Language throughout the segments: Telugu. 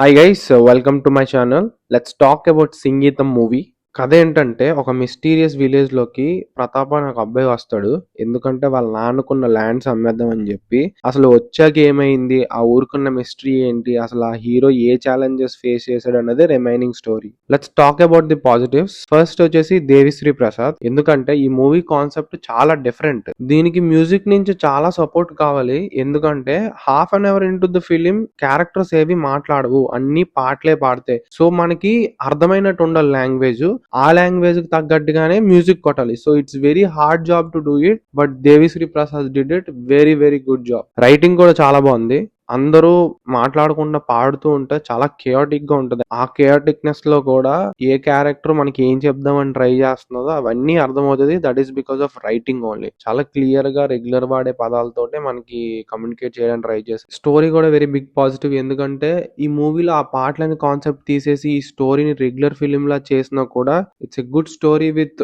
Hi guys, welcome to my channel. Let's talk about Singeetam movie. కథ ఏంటంటే ఒక మిస్టీరియస్ విలేజ్‌లోకి ప్రతాప్ అనే ఒక అబ్బాయి వస్తాడు. ఎందుకంటే వాళ్ళ నాన్నకున్న ల్యాండ్స్ అమ్మేద్దామని జెప్పి. అసలు వచ్చాక ఏమైంది? ఆ ఊరికున్న మిస్టరీ ఏంటి? అసలు ఆ hero A challenges face చేసాడన్నదే remaining story. Let's talk about the positives. First వచ్చేసి 'దేవిశ్రీ ప్రసాద్'. ఎందుకంటే ఈ మూవీ కాన్సెప్ట్ చాలా డిఫరెంట్. దీనికి మ్యూజిక్ నుంచి చాలా సపోర్ట్ కావాలి. ఎందుకంటే half an hour into the film characters ఏవి మాట్లాడవు. అన్ని పాటలే పాడతాయి. సో మనకి అర్థమైనట్టు ఉండాలి లాంగ్వేజ్. ఆ లాంగ్వేజ్ కి తగ్గట్టుగానే మ్యూజిక్ కొట్టాలి. So it's very hard job to do it. But Devi Sri Prasad did it very very good job. Writing కూడా చాలా బాగుంది. అందరూ మాట్లాడకుండా పాడుతూ ఉంటే చాలా కేయాటిక్ గా ఉంటది. ఆ కేయాటిక్నెస్ లో కూడా ఏ క్యారెక్టర్ మనకి ఏం చెప్దామని ట్రై చేస్తున్నదో అవన్నీ అర్థమవుతుంది. That is because of writing only. చాలా క్లియర్ గా రెగ్యులర్ వాడే పదాలతోటే మనకి కమ్యూనికేట్ చేయడానికి ట్రై చేస్తారు. స్టోరీ కూడా వెరీ బిగ్ పాజిటివ్. ఎందుకంటే ఈ మూవీలో ఆ పాటలని కాన్సెప్ట్ తీసేసి ఈ స్టోరీని రెగ్యులర్ ఫిలిం లా చేసినా కూడా it's a good story with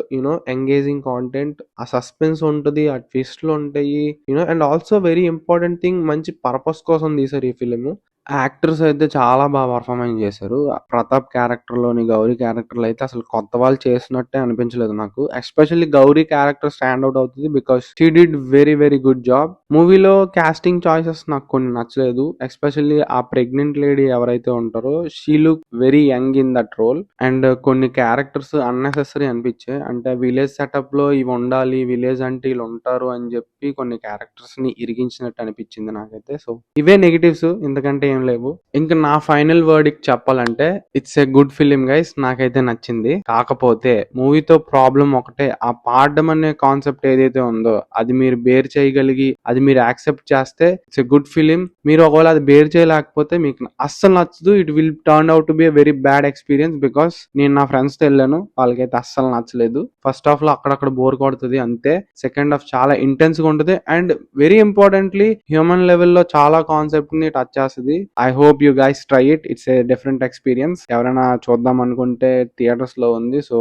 engaging content. ఆ సస్పెన్స్ ఉంటది, ఆ ట్విస్ట్లు ఉంటాయి, and also very important thing, మంచి పర్పస్ కోసం తీశారు ఈ ఫిలిం. యాక్టర్స్ అయితే చాలా బాగా పర్ఫార్మెన్స్ చేశారు. ప్రతాప్ క్యారెక్టర్ లోని, గౌరీ క్యారెక్టర్ లో అయితే అసలు కొత్త వాళ్ళు చేసినట్టే అనిపించలేదు నాకు. Especially Gauri character stand out అవుతుంది because she did very very good job. మూవీలో కాస్టింగ్ చాయిసెస్ నాకు కొన్ని నచ్చలేదు. ఎస్పెషల్లీ ఆ ప్రెగ్నెంట్ లేడీ ఎవరైతే ఉంటారో she look very young in that role. And కొన్ని క్యారెక్టర్స్ అన్నెసెసరీ అనిపించాయి. అంటే విలేజ్ సెటప్ లో ఇవి ఉండాలి, విలేజ్ అంటే వీళ్ళు ఉంటారు అని చెప్పి కొన్ని క్యారెక్టర్స్ ని ఇరిగించినట్టు అనిపించింది నాకైతే. సో ఇవే నెగిటివ్స్, ఎందుకంటే ఏం లేవు. ఇంకా నా ఫైనల్ వర్డిక్ట్ చెప్పాలంటే it's a good film guys. నాకైతే నచ్చింది. కాకపోతే మూవీతో ప్రాబ్లం ఒకటే, ఆ పాడడం అనే కాన్సెప్ట్ ఏదైతే ఉందో అది మీరు బేర్ చేయగలిగి అది మీరు యాక్సెప్ట్ చేస్తే ఇట్స్ ఏ గుడ్ ఫిలిం. మీరు ఒకవేళ అది బేర్ చేయలేకపోతే మీకు అస్సలు నచ్చదు. It will turn out to be very bad experience. Because నేను నా ఫ్రెండ్స్ తో వెళ్ళాను, వాళ్ళకైతే అస్సలు నచ్చలేదు. ఫస్ట్ హాఫ్ లో అక్కడక్కడ బోర్ కొడుతుంది అంతే. సెకండ్ హాఫ్ చాలా ఇంటెన్స్ గా ఉంటుంది. అండ్ వెరీ ఇంపార్టెంట్లీ హ్యూమన్ లెవెల్లో చాలా కాన్సెప్ట్ ని టచ్ చేస్తుంది. I hope you guys try it. It's a different experience. ఎవరైనా చూద్దాం అనుకుంటే థియేటర్స్ లో ఉంది. So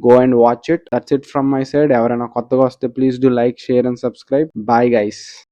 go and watch it. That's it from my side. ఎవరైనా కొత్తగా వస్తే please do like, share and subscribe. Bye guys.